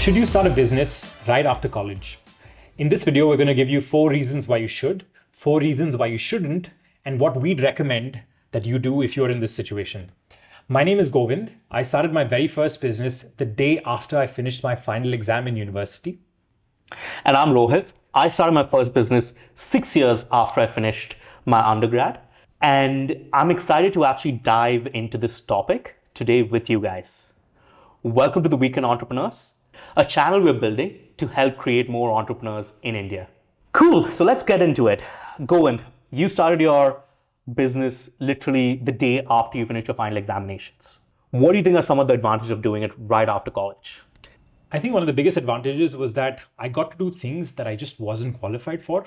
Should you start a business right after college? In this video, we're going to give you 4 reasons why you should, 4 reasons why you shouldn't, and what we'd recommend that you do if you're in this situation. My name is Govind. I started my very first business the day after I finished my final exam in university. And I'm Rohit. I started my first business 6 years after I finished my undergrad. And I'm excited to actually dive into this topic today with you guys. Welcome to the Weekend Entrepreneurs, a channel we're building to help create more entrepreneurs in India. Cool, so let's get into it. Govind, you started your business literally the day after you finished your final examinations. What do you think are some of the advantages of doing it right after college? I think one of the biggest advantages was that I got to do things that I just wasn't qualified for.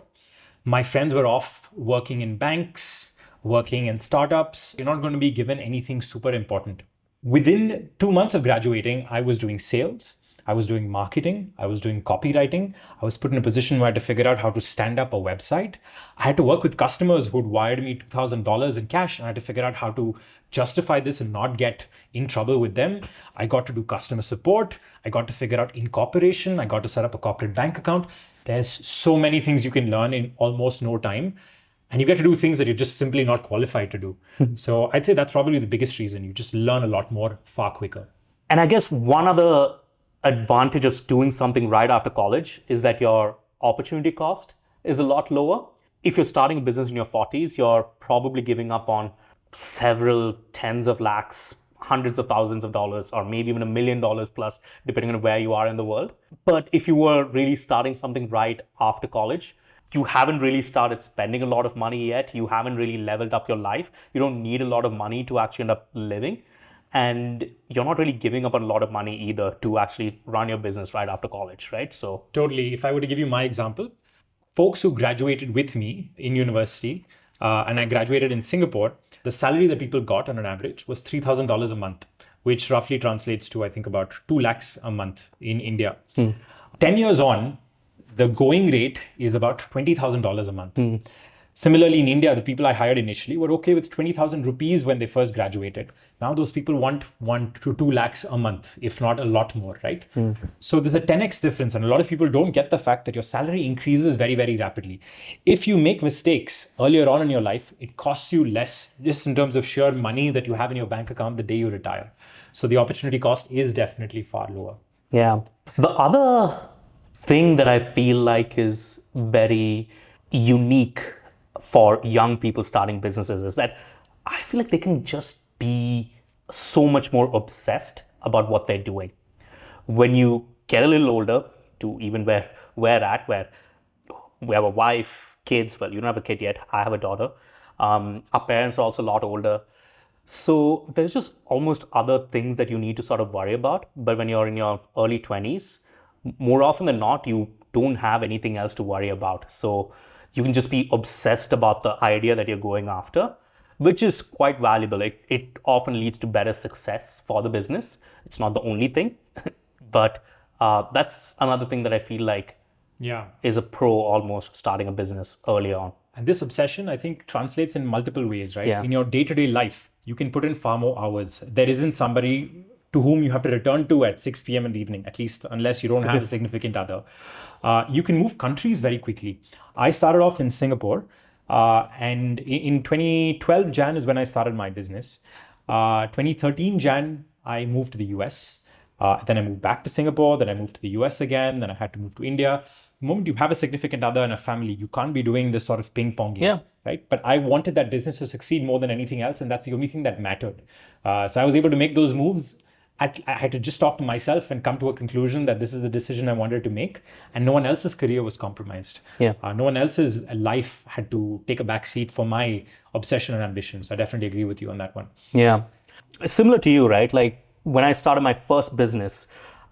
My friends were off working in banks, working in startups. You're not going to be given anything super important. Within 2 months of graduating, I was doing sales, I was doing marketing, I was doing copywriting. I was put in a position where I had to figure out how to stand up a website. I had to work with customers who'd wired me $2,000 in cash, and I had to figure out how to justify this and not get in trouble with them. I got to do customer support. I got to figure out incorporation. I got to set up a corporate bank account. There's so many things you can learn in almost no time. And you get to do things that you're just simply not qualified to do. So I'd say that's probably the biggest reason. You just learn a lot more far quicker. And I guess one other advantage of doing something right after college is that your opportunity cost is a lot lower. If you're starting a business in your 40s, you're probably giving up on several tens of lakhs, hundreds of thousands of dollars, or maybe even $1 million plus, depending on where you are in the world. But if you were really starting something right after college, you haven't really started spending a lot of money yet. You haven't really leveled up your life. You don't need a lot of money to actually end up living. And you're not really giving up a lot of money either to actually run your business right after college, right? So totally. If I were to give you my example, folks who graduated with me in university, and I graduated in Singapore, the salary that people got on an average was $3,000 a month, which roughly translates to, I think, about 2 lakhs a month in India. 10 years on, the going rate is about $20,000 a month. Similarly, in India, the people I hired initially were okay with 20,000 rupees when they first graduated. Now those people want 1 to 2 lakhs a month, if not a lot more, right? So there's a 10x difference, and a lot of people don't get the fact that your salary increases very, very rapidly. If you make mistakes earlier on in your life, it costs you less just in terms of sheer money that you have in your bank account the day you retire. So the opportunity cost is definitely far lower. yeah. The other thing that I feel like is very unique for young people starting businesses is that I feel like they can just be so much more obsessed about what they're doing. When you get a little older, to even where we're at, where we have a wife, kids, well, you don't have a kid yet, I have a daughter. Our parents are also a lot older. So there's just almost other things that you need to sort of worry about. But when you're in your early 20s, more often than not, you don't have anything else to worry about. So you can just be obsessed about the idea that you're going after, which is quite valuable. It often leads to better success for the business. It's not the only thing, but that's another thing that I feel like is a pro almost starting a business early on. And this obsession, I think, translates in multiple ways, right? Yeah. In your day-to-day life, you can put in far more hours. There isn't somebody to whom you have to return to at 6 p.m. in the evening, at least unless you don't have a significant other. You can move countries very quickly. I started off in Singapore, and in 2012 Jan is when I started my business. 2013 Jan, I moved to the US. Then I moved back to Singapore, then I moved to the US again, then I had to move to India. The moment you have a significant other and a family, you can't be doing this sort of ping pong game, right? But I wanted that business to succeed more than anything else, and that's the only thing that mattered. So I was able to make those moves. I had to just talk to myself and come to a conclusion that this is the decision I wanted to make, and no one else's career was compromised. No one else's life had to take a back seat for my obsession and ambition. So I definitely agree with you on that one. Yeah. Similar to you, right? Like when I started my first business,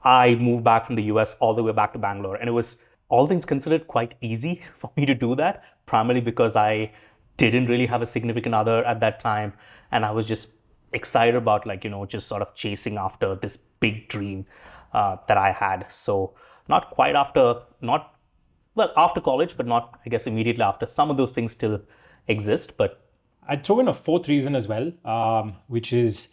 I moved back from the US all the way back to Bangalore. And it was, all things considered, quite easy for me to do that, primarily because I didn't really have a significant other at that time. And I was just excited about just sort of chasing after this big dream that I had. So not quite after college, but not, I guess, immediately after. Some of those things still exist, but I'd throw in a fourth reason as well, which is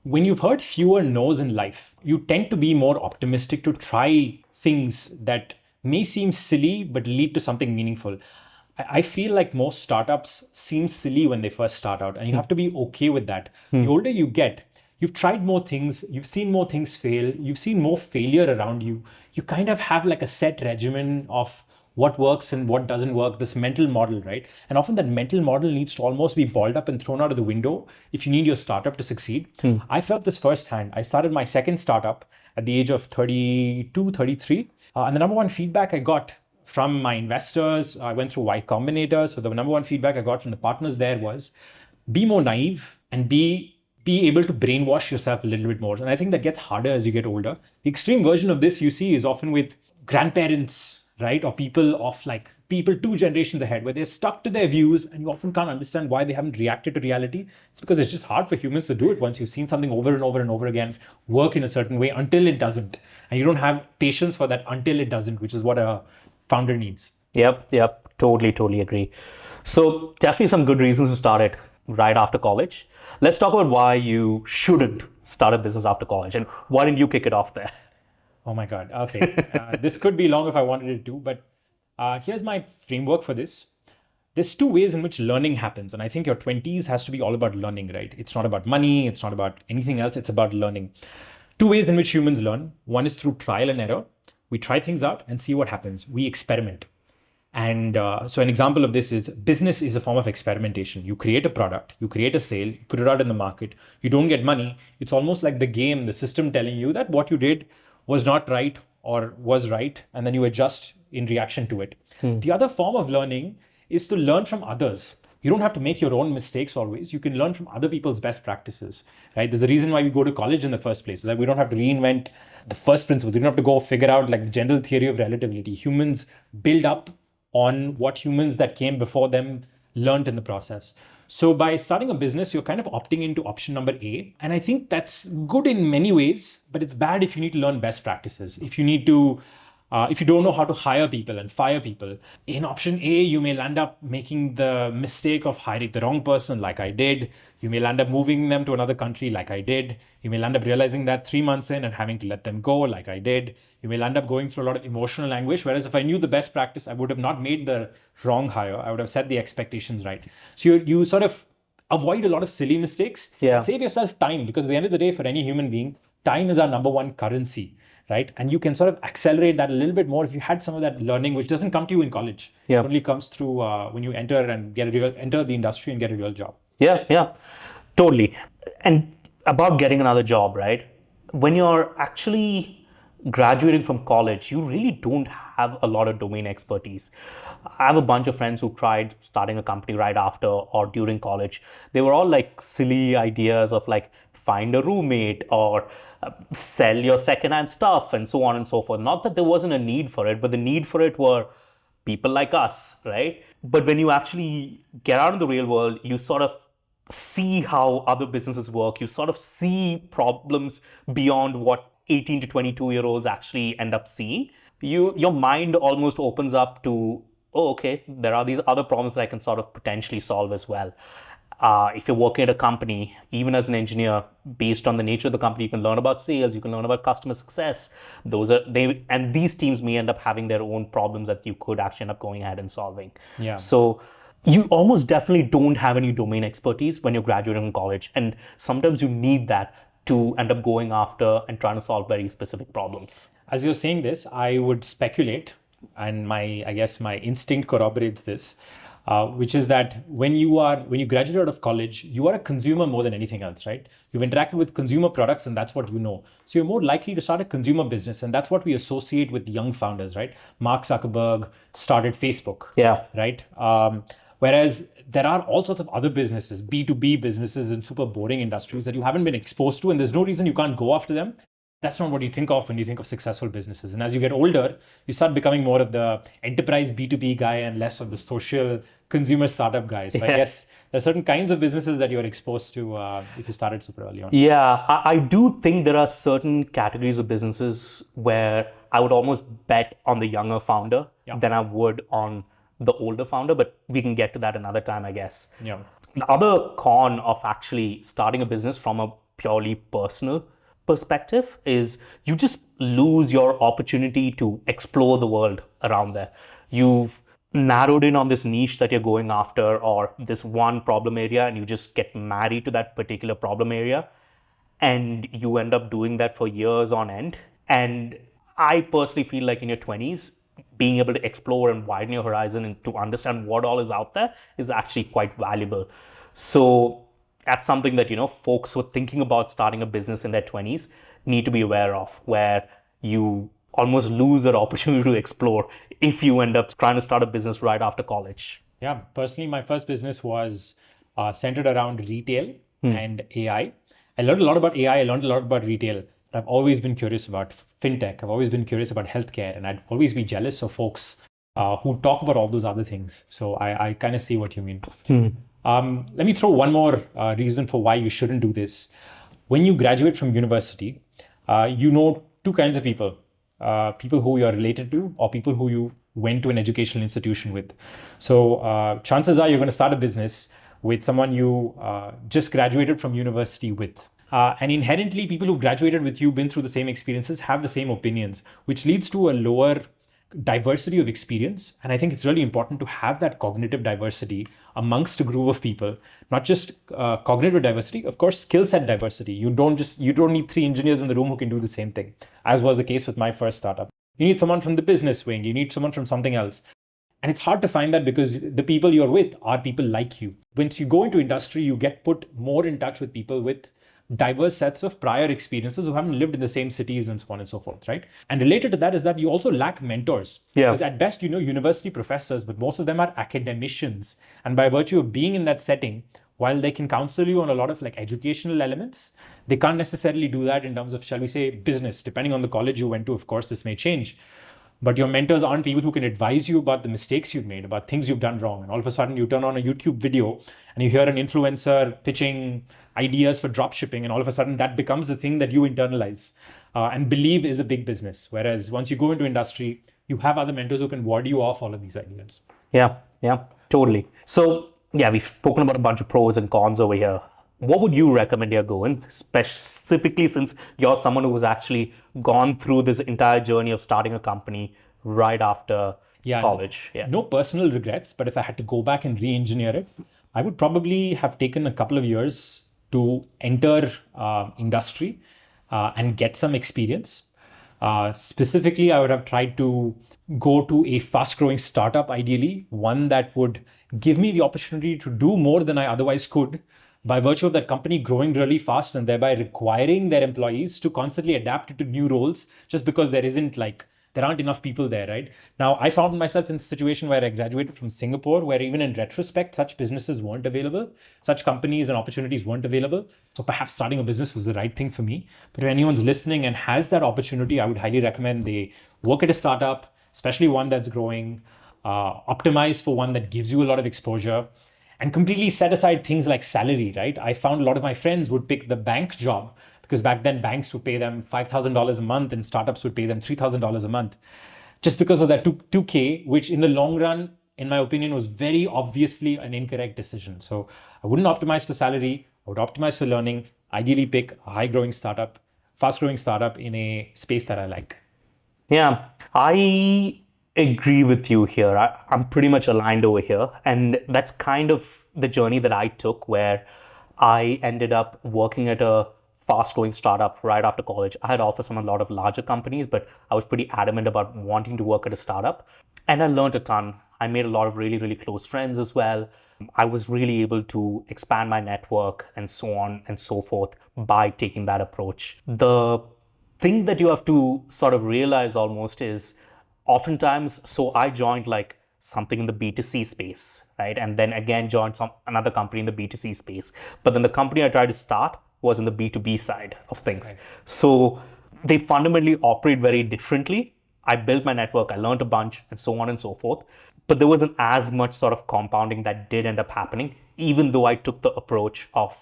when you've heard fewer no's in life, you tend to be more optimistic to try things that may seem silly but lead to something meaningful. I feel like most startups seem silly when they first start out, and you have to be okay with that. The older you get, you've tried more things, you've seen more things fail, you've seen more failure around you. You kind of have like a set regimen of what works and what doesn't work, this mental model, right? And often that mental model needs to almost be balled up and thrown out of the window if you need your startup to succeed. I felt this firsthand. I started my second startup at the age of 32, 33. And the number one feedback I got from my investors, I went through Y Combinator. So the number one feedback I got from the partners there was be more naive and be able to brainwash yourself a little bit more. And I think that gets harder as you get older. The extreme version of this you see is often with grandparents, right? Or people 2 generations ahead, where they're stuck to their views and you often can't understand why they haven't reacted to reality. It's because it's just hard for humans to do it once you've seen something over and over and over again work in a certain way until it doesn't. And you don't have patience for that until it doesn't, which is what a founder needs. Yep. Totally agree. So definitely some good reasons to start it right after college. Let's talk about why you shouldn't start a business after college, and why didn't you kick it off there? Oh my God. Okay. This could be long if I wanted it to, but here's my framework for this. There's 2 ways in which learning happens. And I think your 20s has to be all about learning, right? It's not about money. It's not about anything else. It's about learning. 2 ways in which humans learn. One is through trial and error. We try things out and see what happens. We experiment. And so an example of this is business is a form of experimentation. You create a product, you create a sale, you put it out in the market, you don't get money. It's almost like the game, the system telling you that what you did was not right or was right, and then you adjust in reaction to it. The other form of learning is to learn from others. You don't have to make your own mistakes always. You can learn from other people's best practices, right? There's a reason why we go to college in the first place, so that we don't have to reinvent the first principles. We don't have to go figure out like the general theory of relativity. Humans build up on what humans that came before them learned in the process. So by starting a business, you're kind of opting into option number A. And I think that's good in many ways, but it's bad if you need to learn best practices. If you don't know how to hire people and fire people. In option A, you may land up making the mistake of hiring the wrong person like I did. You may land up moving them to another country like I did. You may land up realizing that 3 months in and having to let them go like I did. You may land up going through a lot of emotional anguish. Whereas if I knew the best practice, I would have not made the wrong hire. I would have set the expectations right. So you sort of avoid a lot of silly mistakes. Yeah. Save yourself time, because at the end of the day, for any human being, time is our number one currency. Right? And you can sort of accelerate that a little bit more if you had some of that learning, which doesn't come to you in college. Yeah. It only comes through when you enter the industry and get a real job. Yeah, totally. And about getting another job, right? When you're actually graduating from college, you really don't have a lot of domain expertise. I have a bunch of friends who tried starting a company right after or during college. They were all like silly ideas of like find a roommate or sell your secondhand stuff and so on and so forth. Not that there wasn't a need for it, but the need for it were people like us, right? But when you actually get out in the real world, you sort of see how other businesses work. You sort of see problems beyond what 18 to 22-year-olds actually end up seeing. Your mind almost opens up to, oh, okay, there are these other problems that I can sort of potentially solve as well. If you're working at a company, even as an engineer, based on the nature of the company, you can learn about sales, you can learn about customer success. And these teams may end up having their own problems that you could actually end up going ahead and solving. Yeah. So you almost definitely don't have any domain expertise when you're graduating from college. And sometimes you need that to end up going after and trying to solve very specific problems. As you're saying this, I would speculate, and I guess my instinct corroborates this, which is that when you graduate out of college, you are a consumer more than anything else, right? You've interacted with consumer products and that's what you know. So you're more likely to start a consumer business, and that's what we associate with young founders, right? Mark Zuckerberg started Facebook, Yeah. right? Whereas there are all sorts of other businesses, B2B businesses in super boring industries that you haven't been exposed to, and there's no reason you can't go after them. That's not what you think of when you think of successful businesses. And as you get older, you start becoming more of the enterprise B2B guy and less of the social consumer startup guy. So I guess there are certain kinds of businesses that you're exposed to if you started super early on. Yeah, I do think there are certain categories of businesses where I would almost bet on the younger founder than I would on the older founder, but we can get to that another time, I guess. Yeah. The other con of actually starting a business from a purely personal perspective, is you just lose your opportunity to explore the world around there. You've narrowed in on this niche that you're going after, or this one problem area, and you just get married to that particular problem area, and you end up doing that for years on end. And I personally feel like in your 20s, being able to explore and widen your horizon and to understand what all is out there is actually quite valuable. So that's something that, folks who are thinking about starting a business in their 20s need to be aware of, where you almost lose that opportunity to explore if you end up trying to start a business right after college. Yeah, personally, my first business was centered around retail and AI. I learned a lot about AI. I learned a lot about retail. But I've always been curious about fintech. I've always been curious about healthcare, and I'd always be jealous of folks who talk about all those other things. So I kind of see what you mean. Let me throw one more reason for why you shouldn't do this. When you graduate from university, you know two kinds of people. People who you're related to, or people who you went to an educational institution with. So chances are you're going to start a business with someone you just graduated from university with. And inherently, people who graduated with you, been through the same experiences, have the same opinions, which leads to a lower diversity of experience. And I think it's really important to have that cognitive diversity amongst a group of people, not just cognitive diversity, of course, skill set diversity. You don't need 3 engineers in the room who can do the same thing, as was the case with my first startup. You need someone from the business wing, you need someone from something else. And it's hard to find that because the people you're with are people like you. Once you go into industry, you get put more in touch with people with diverse sets of prior experiences who haven't lived in the same cities and so on and so forth, right? And related to that is that you also lack mentors. Yeah. Because at best, university professors, but most of them are academicians. And by virtue of being in that setting, while they can counsel you on a lot of educational elements, they can't necessarily do that in terms of, shall we say, business. Depending on the college you went to, of course, this may change. But your mentors aren't people who can advise you about the mistakes you've made, about things you've done wrong. And all of a sudden you turn on a YouTube video and you hear an influencer pitching ideas for drop shipping. And all of a sudden that becomes the thing that you internalize and believe is a big business. Whereas once you go into industry, you have other mentors who can ward you off all of these ideas. Yeah, totally. So yeah, we've spoken about a bunch of pros and cons over here. What would you recommend you're going, specifically since you're someone who has actually gone through this entire journey of starting a company right after college? No personal regrets, but if I had to go back and re-engineer it, I would probably have taken a couple of years to enter industry and get some experience. Specifically, I would have tried to go to a fast-growing startup, ideally, one that would give me the opportunity to do more than I otherwise could, by virtue of that company growing really fast and thereby requiring their employees to constantly adapt to new roles, just because there aren't enough people there, right? Now, I found myself in a situation where I graduated from Singapore, where even in retrospect, such businesses weren't available, such companies and opportunities weren't available. So perhaps starting a business was the right thing for me. But if anyone's listening and has that opportunity, I would highly recommend they work at a startup, especially one that's growing, optimize for one that gives you a lot of exposure, and completely set aside things like salary, right? I found a lot of my friends would pick the bank job because back then banks would pay them $5,000 a month and startups would pay them $3,000 a month, just because of that 2K, which in the long run, in my opinion, was very obviously an incorrect decision. So I wouldn't optimize for salary. I would optimize for learning, ideally pick a high-growing startup, fast-growing startup in a space that I like. Yeah, I agree with you here. I'm pretty much aligned over here. And that's kind of the journey that I took, where I ended up working at a fast-growing startup right after college. I had offers from a lot of larger companies, but I was pretty adamant about wanting to work at a startup. And I learned a ton. I made a lot of really, really close friends as well. I was really able to expand my network and so on and so forth by taking that approach. The thing that you have to sort of realize almost is, oftentimes, so I joined something in the B2C space, right? And then again joined another company in the B2C space. But then the company I tried to start was in the B2B side of things. Right. So they fundamentally operate very differently. I built my network, I learned a bunch, and so on and so forth. But there wasn't as much sort of compounding that did end up happening, even though I took the approach of,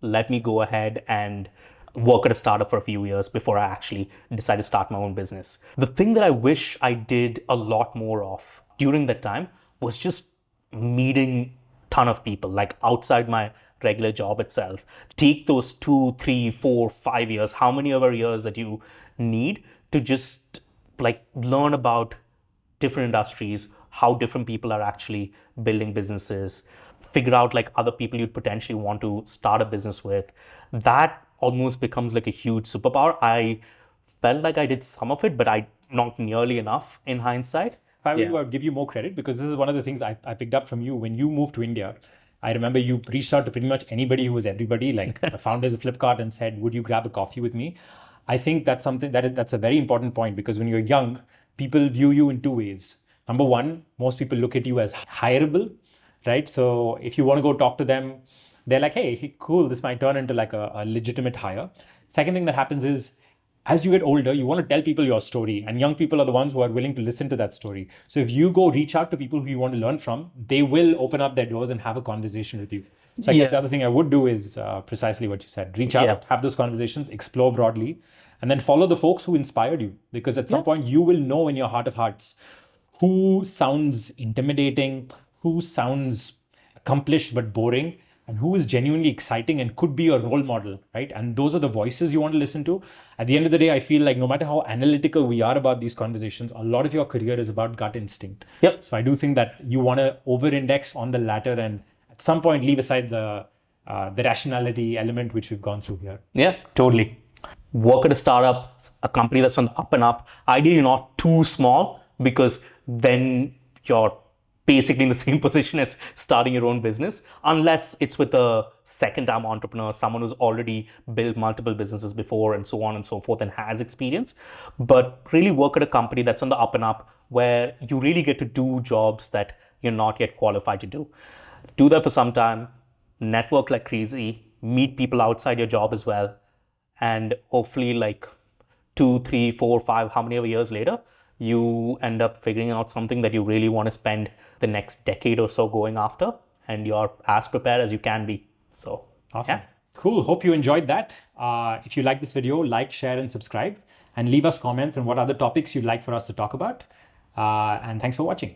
let me go ahead and work at a startup for a few years before I actually decided to start my own business. The thing that I wish I did a lot more of during that time was just meeting a ton of people, outside my regular job itself. Take those 2, 3, 4, 5 years, how many ever years that you need to just like learn about different industries, how different people are actually building businesses, figure out like other people you'd potentially want to start a business with. That almost becomes like a huge superpower. I felt like I did some of it, but I not nearly enough in hindsight. If I were to give you more credit, because this is one of the things I picked up from you when you moved to India. I remember you reached out to pretty much anybody who was everybody, like the founders of Flipkart, and said, "Would you grab a coffee with me?" I think that's something that's a very important point, because when you're young, people view you in two ways. Number one, most people look at you as hireable, right? So if you want to go talk to them, they're like, "Hey, cool, this might turn into like a legitimate hire." Second thing that happens is, as you get older, you want to tell people your story, and young people are the ones who are willing to listen to that story. So if you go reach out to people who you want to learn from, they will open up their doors and have a conversation with you. So I guess the other thing I would do is precisely what you said. Reach out, have those conversations, explore broadly, and then follow the folks who inspired you. Because at some point you will know in your heart of hearts who sounds intimidating, who sounds accomplished but boring, and who is genuinely exciting and could be a role model, right? And those are the voices you want to listen to. At the end of the day, I feel like no matter how analytical we are about these conversations, a lot of your career is about gut instinct. So I do think that you want to over-index on the latter and at some point leave aside the rationality element which we've gone through here. Yeah, totally. Work at a startup, a company that's on the up and up, ideally not too small, because then you're basically in the same position as starting your own business, unless it's with a second-time entrepreneur, someone who's already built multiple businesses before and so on and so forth and has experience. But really work at a company that's on the up and up, where you really get to do jobs that you're not yet qualified to do. Do that for some time, network like crazy, meet people outside your job as well, and hopefully like 2, 3, 4, 5, how many years later, you end up figuring out something that you really want to spend the next decade or so going after, and you're as prepared as you can be. So awesome. Cool. Hope you enjoyed that. If you like this video, like, share, and subscribe, and leave us comments on what other topics you'd like for us to talk about. And thanks for watching.